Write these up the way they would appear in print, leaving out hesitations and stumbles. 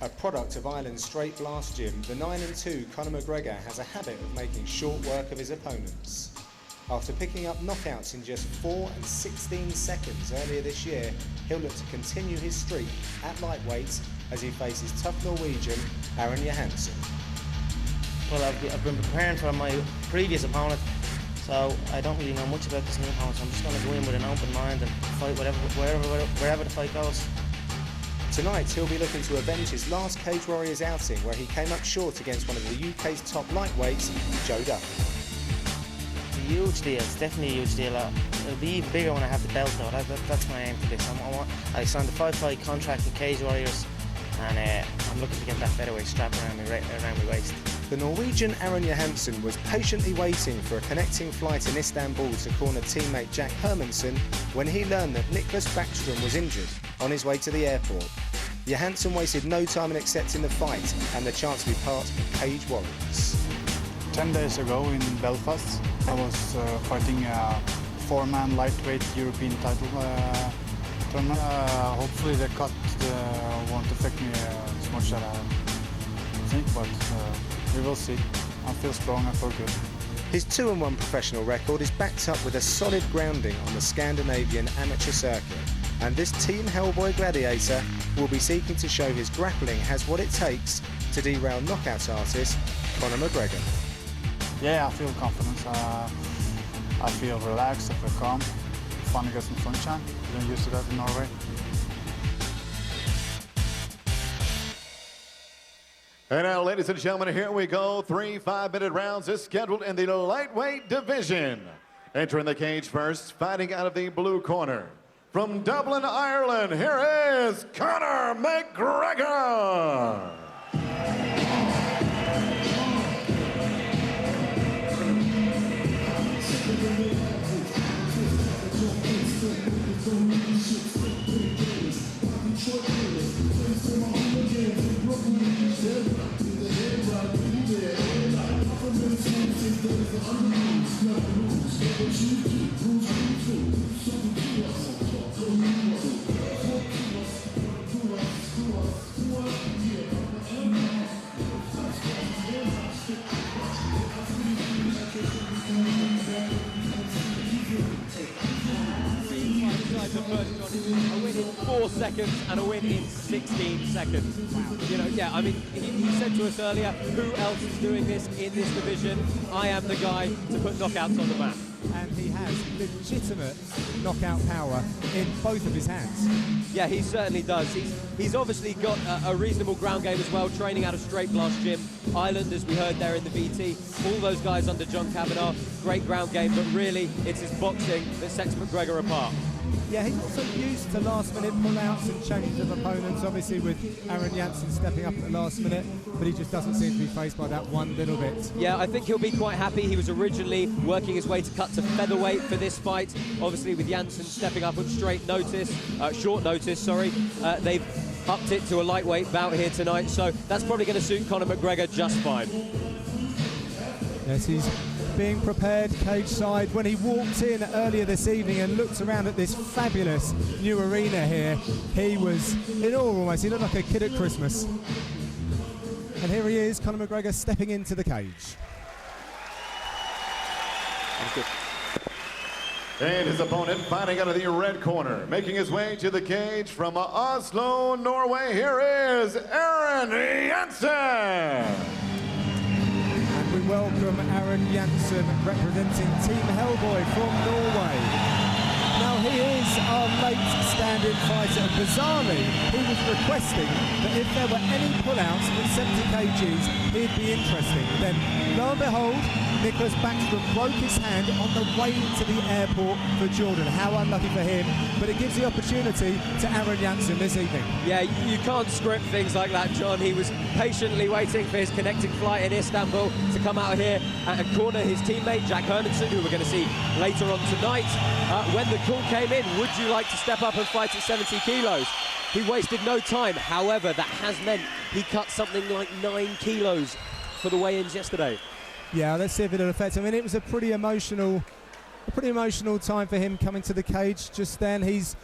A product of Ireland's straight blast gym, the 9-2 Conor McGregor has a habit of making short work of his opponents. After picking up knockouts in just 4 and 16 seconds earlier this year, he'll look to continue his streak at lightweight as he faces tough Norwegian Jahnsen. Well, I've been preparing for my previous opponent, so I don't really know much about this new opponent, so I'm just going to go in with an open mind and fight wherever the fight goes. Tonight, he'll be looking to avenge his last Cage Warriors outing, where he came up short against one of the UK's top lightweights, Joe Duffy. It's a huge deal. It's definitely a huge deal. It'll be even bigger when I have the belt, though. That's my aim for this. I signed a 5-fight contract with Cage Warriors, and I'm looking to get that featherweight strap around my waist. The Norwegian Jahnsen was patiently waiting for a connecting flight in Istanbul to corner teammate Jack Hermansson when he learned that Niklas Backstrom was injured on his way to the airport. Jahnsen wasted no time in accepting the fight and the chance to be part of Cage Warriors. 10 days ago in Belfast, I was fighting a 4-man lightweight European title tournament. Hopefully the cut won't affect me as much as I think, but we will see. I feel strong, I feel good. His 2-1 professional record is backed up with a solid grounding on the Scandinavian amateur circuit, and this Team Hellboy gladiator will be seeking to show his grappling has what it takes to derail knockout artist Conor McGregor. Yeah, I feel confidence. I feel relaxed, I feel calm. Fun to get some sunshine. I'm used to that in Norway. And now, ladies and gentlemen, here we go. 3 5-minute rounds is scheduled in the lightweight division. Entering the cage first, fighting out of the blue corner. From Dublin, Ireland, here is Conor McGregor. A win in 4 seconds and a win in 16 seconds. Wow. You know, yeah, I mean, he said to us earlier, who else is doing this in this division? I am the guy to put knockouts on the map. And he has legitimate knockout power in both of his hands. Yeah, he certainly does. He's obviously got a reasonable ground game as well, training out of Straight Blast Gym. Ireland, as we heard there in the VT, all those guys under John Kavanagh, great ground game, but really it's his boxing that sets McGregor apart. Yeah, he's also used to last-minute pull-outs and changes of opponents, obviously with Jahnsen stepping up at the last minute, but he just doesn't seem to be faced by that one little bit. Yeah, I think he'll be quite happy. He was originally working his way to cut to featherweight for this fight. Obviously with Jahnsen stepping up on short notice, sorry. They've upped it to a lightweight bout here tonight, so that's probably going to suit Conor McGregor just fine. Yes, he's being prepared cage side. When he walked in earlier this evening and looked around at this fabulous new arena here, he was in awe almost. He looked like a kid at Christmas. And here he is, Conor McGregor stepping into the cage. And his opponent fighting out of the red corner, making his way to the cage from Oslo, Norway, here is Jahnsen. We welcome Jahnsen, representing Team Hellboy from Norway. Now he is our late stand-in fighter, and bizarrely he was requesting that if there were any pullouts at 70 kgs he'd be interesting. And then lo and behold, Niklas Backstrom broke his hand on the way to the airport for Jordan. How unlucky for him, but it gives the opportunity to Jahnsen this evening. Yeah, you can't script things like that, John. He was patiently waiting for his connecting flight in Istanbul to come out here and corner his teammate Jack Hermansson, who we're going to see later on tonight. When the call came in, would you like to step up and fight at 70 kilos? He wasted no time. However, that has meant he cut something like 9 kilos for the weigh-ins yesterday. Yeah, let's see if it'll affect him. I mean, it was a pretty emotional time for him coming to the cage just then. He's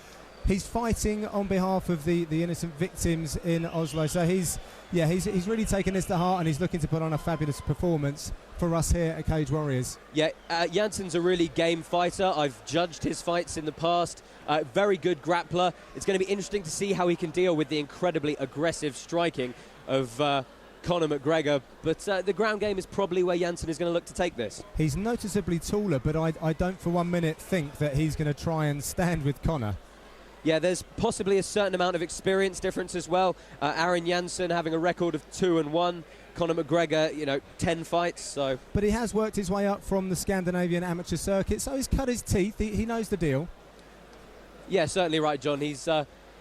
He's fighting on behalf of the innocent victims in Oslo. So he's really taken this to heart, and he's looking to put on a fabulous performance for us here at Cage Warriors. Yeah, Jahnsen's a really game fighter. I've judged his fights in the past. Very good grappler. It's going to be interesting to see how he can deal with the incredibly aggressive striking of Conor McGregor, but the ground game is probably where Jahnsen is going to look to take this. He's noticeably taller, but I don't for 1 minute think that he's going to try and stand with Conor. Yeah, there's possibly a certain amount of experience difference as well. Aaron Jahnsen having a record of 2-1. Conor McGregor, 10 fights. So, but he has worked his way up from the Scandinavian amateur circuit, so he's cut his teeth. He knows the deal. Yeah, certainly right, John. He's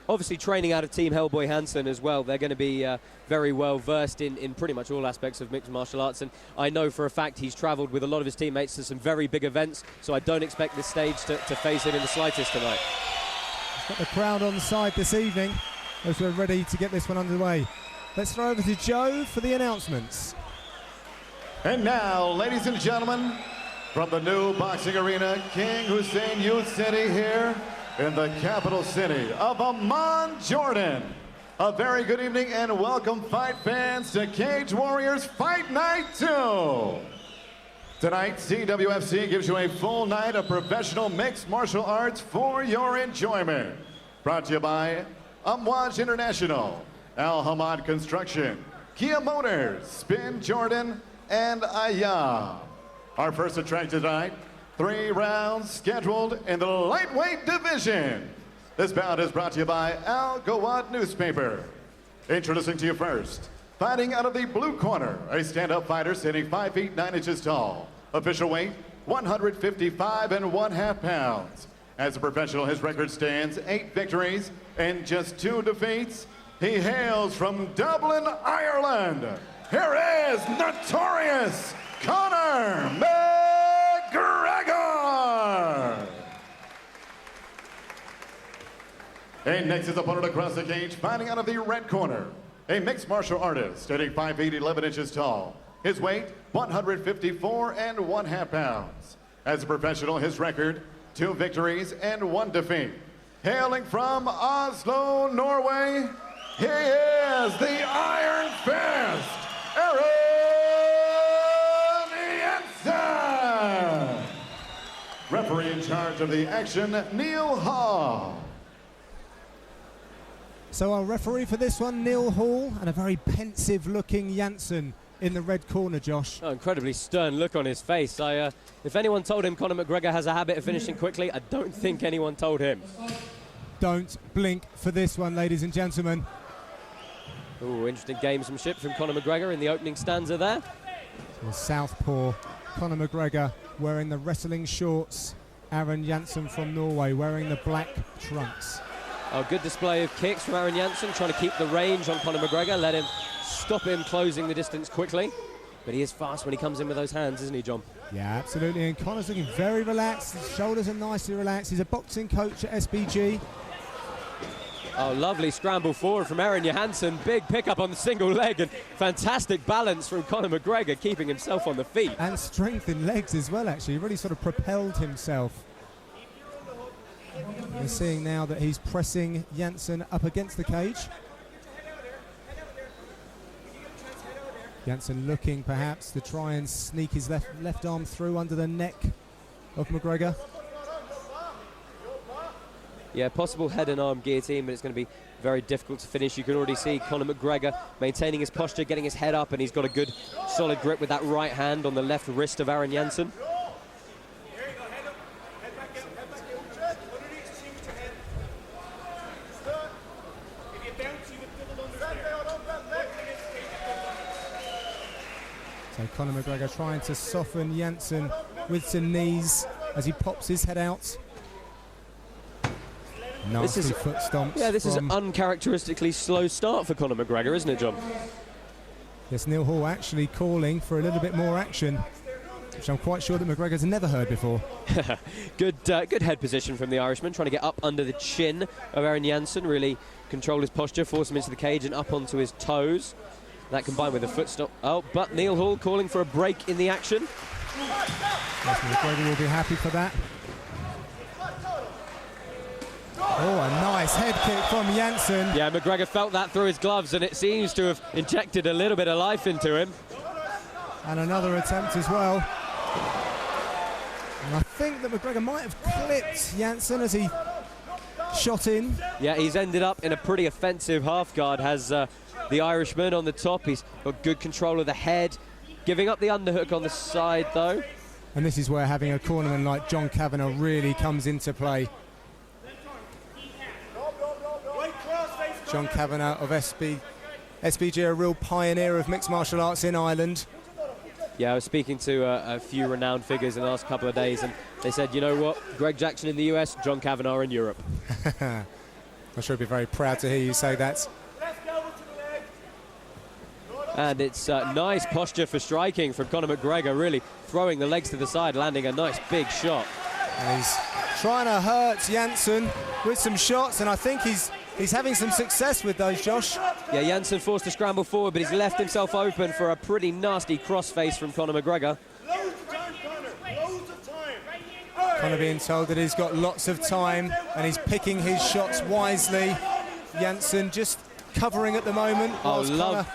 obviously training out of Team Hellboy Jahnsen as well. They're going to be very well versed in pretty much all aspects of mixed martial arts, and I know for a fact he's travelled with a lot of his teammates to some very big events, so I don't expect this stage to face him in the slightest tonight. Got the crowd on side this evening as we're ready to get this one underway. Let's throw over to Joe for the announcements. And now, ladies and gentlemen, from the new boxing arena, King Hussein Youth City here in the capital city of Amman, Jordan. A very good evening and welcome, fight fans, to Cage Warriors Fight Night 2. Tonight, CWFC gives you a full night of professional mixed martial arts for your enjoyment. Brought to you by Amwaj International, Al Hamad Construction, Kia Motors, Spin Jordan, and Aya. Our first attraction tonight, 3 rounds scheduled in the lightweight division. This bout is brought to you by Al Gawad Newspaper. Introducing to you first, fighting out of the blue corner, a stand-up fighter sitting 5 feet 9 inches tall. Official weight, 155 1/2 pounds. As a professional, his record stands 8 victories and just 2 defeats. He hails from Dublin, Ireland. Here is notorious Conor McGregor. And next, his opponent across the cage, fighting out of the red corner, a mixed martial artist, standing 5 feet 11 inches tall. His weight, 154 1/2 pounds. As a professional, his record, 2 victories and 1 defeat. Hailing from Oslo, Norway, he is the Iron Fist, Aaron Jahnsen. Referee in charge of the action, Neil Hall. So our referee for this one, Neil Hall, and a very pensive-looking Jahnsen in the red corner, Josh. Oh, incredibly stern look on his face. If anyone told him Conor McGregor has a habit of finishing quickly, I don't think anyone told him. Don't blink for this one, ladies and gentlemen. Ooh, interesting gamesmanship from Conor McGregor in the opening stanza there. The southpaw Conor McGregor wearing the wrestling shorts. Aaron Jahnsen from Norway wearing the black trunks. Oh, good display of kicks from Aaron Jahnsen, trying to keep the range on Conor McGregor, let him stop him closing the distance quickly. But he is fast when he comes in with those hands, isn't he, John? Yeah, absolutely. And Conor's looking very relaxed. His shoulders are nicely relaxed. He's a boxing coach at SBG. Oh, lovely scramble forward from Aaron Jahnsen. Big pickup on the single leg and fantastic balance from Conor McGregor, keeping himself on the feet. And strength in legs as well, actually. He really sort of propelled himself. We're seeing now that he's pressing Jahnsen up against the cage. Jahnsen looking perhaps to try and sneak his left arm through under the neck of McGregor. Yeah, possible head and arm guillotine, but it's going to be very difficult to finish. You can already see Conor McGregor maintaining his posture, getting his head up, and he's got a good solid grip with that right hand on the left wrist of Aaron Jahnsen. So Conor McGregor trying to soften Jahnsen with some knees as he pops his head out. Nasty foot stomps. Yeah, this is an uncharacteristically slow start for Conor McGregor, isn't it, John? Yes, Neil Hall actually calling for a little bit more action, which I'm quite sure that McGregor's never heard before. Good head position from the Irishman, trying to get up under the chin of Aaron Jahnsen, really control his posture, force him into the cage and up onto his toes. That combined with a foot stomp. Oh, but Neil Hall calling for a break in the action. Yes, McGregor will be happy for that. Oh, a nice head kick from Jahnsen. Yeah, McGregor felt that through his gloves, and it seems to have injected a little bit of life into him. And another attempt as well. And I think that McGregor might have clipped Jahnsen as he shot in. Yeah, he's ended up in a pretty offensive half guard, has the Irishman on the top. He's got good control of the head, giving up the underhook on the side, though. And this is where having a cornerman like John Kavanagh really comes into play. John Kavanagh of SBG, a real pioneer of mixed martial arts in Ireland. Yeah, I was speaking to a few renowned figures in the last couple of days, and they said, you know what, Greg Jackson in the US, John Kavanagh in Europe. I'm sure he'd be very proud to hear you say that. And it's nice posture for striking from Conor McGregor, really throwing the legs to the side, landing a nice big shot. And he's trying to hurt Jahnsen with some shots, and I think he's having some success with those, Josh. Yeah, Jahnsen forced to scramble forward, but he's left himself open for a pretty nasty crossface from Conor McGregor. Conor being told that he's got lots of time, and he's picking his shots wisely. Jahnsen just covering at the moment. Oh,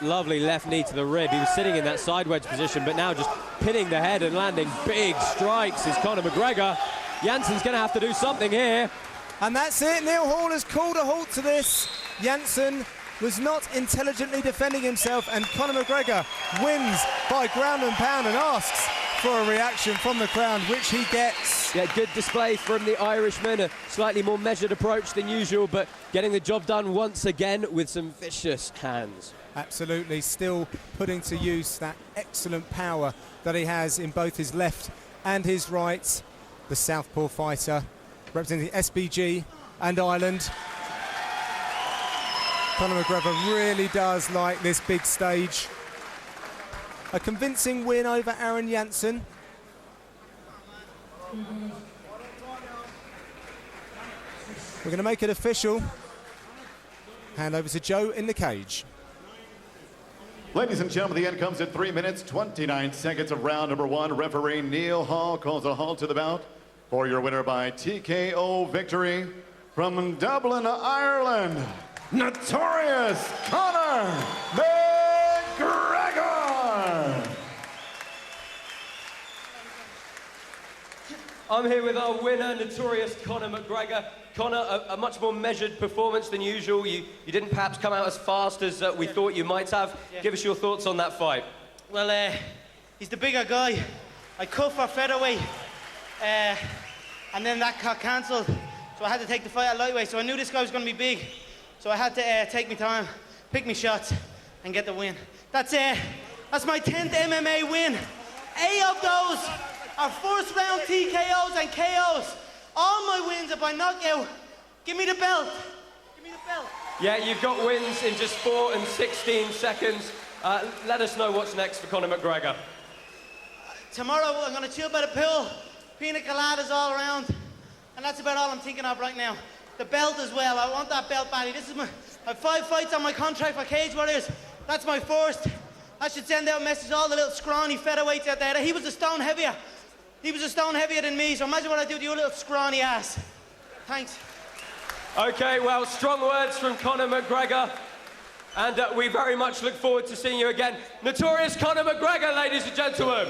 lovely left knee to the rib. He was sitting in that side wedge position, but now just pinning the head and landing big strikes is Conor McGregor. Jahnsen's going to have to do something here. And that's it. Neil Hall has called a halt to this. Jahnsen was not intelligently defending himself, and Conor McGregor wins by ground and pound and asks for a reaction from the crowd, which he gets. Yeah, good display from the Irishman, a slightly more measured approach than usual, but getting the job done once again with some vicious hands. Absolutely, still putting to use that excellent power that he has in both his left and his right. The southpaw fighter representing SBG and Ireland. Conor McGregor really does like this big stage. A convincing win over Aaron Jahnsen. We're going to make it official. Hand over to Joe in the cage. Ladies and gentlemen, the end comes at 3 minutes, 29 seconds of round number one. Referee Neil Hall calls a halt to the bout for your winner by TKO victory from Dublin, Ireland, Notorious Conor McGregor. I'm here with our winner, Notorious Conor McGregor. Conor, a much more measured performance than usual. You didn't perhaps come out as fast as we thought you might have. Yeah. Give us your thoughts on that fight. Well, he's the bigger guy. I cut for featherweight, and then that got cancelled. So I had to take the fight at lightweight. So I knew this guy was going to be big. So I had to take my time, pick my shots, and get the win. That's my 10th MMA win. 8 of those are first round TKOs and KOs. All my wins are by knockout. Give me the belt. Give me the belt. Yeah, you've got wins in just 4 and 16 seconds. Let us know what's next for Conor McGregor. Tomorrow I'm going to chill by the pool. Pina coladas all around. And that's about all I'm thinking of right now. The belt as well. I want that belt badly. This is I have 5 fights on my contract for Cage Warriors. That's my first. I should send out a message to all the little scrawny featherweights out there that he was a stone heavier. He was a stone heavier than me, so imagine what I do to your little scrawny ass. Thanks. Okay, well, strong words from Conor McGregor, and we very much look forward to seeing you again. Notorious Conor McGregor, ladies and gentlemen.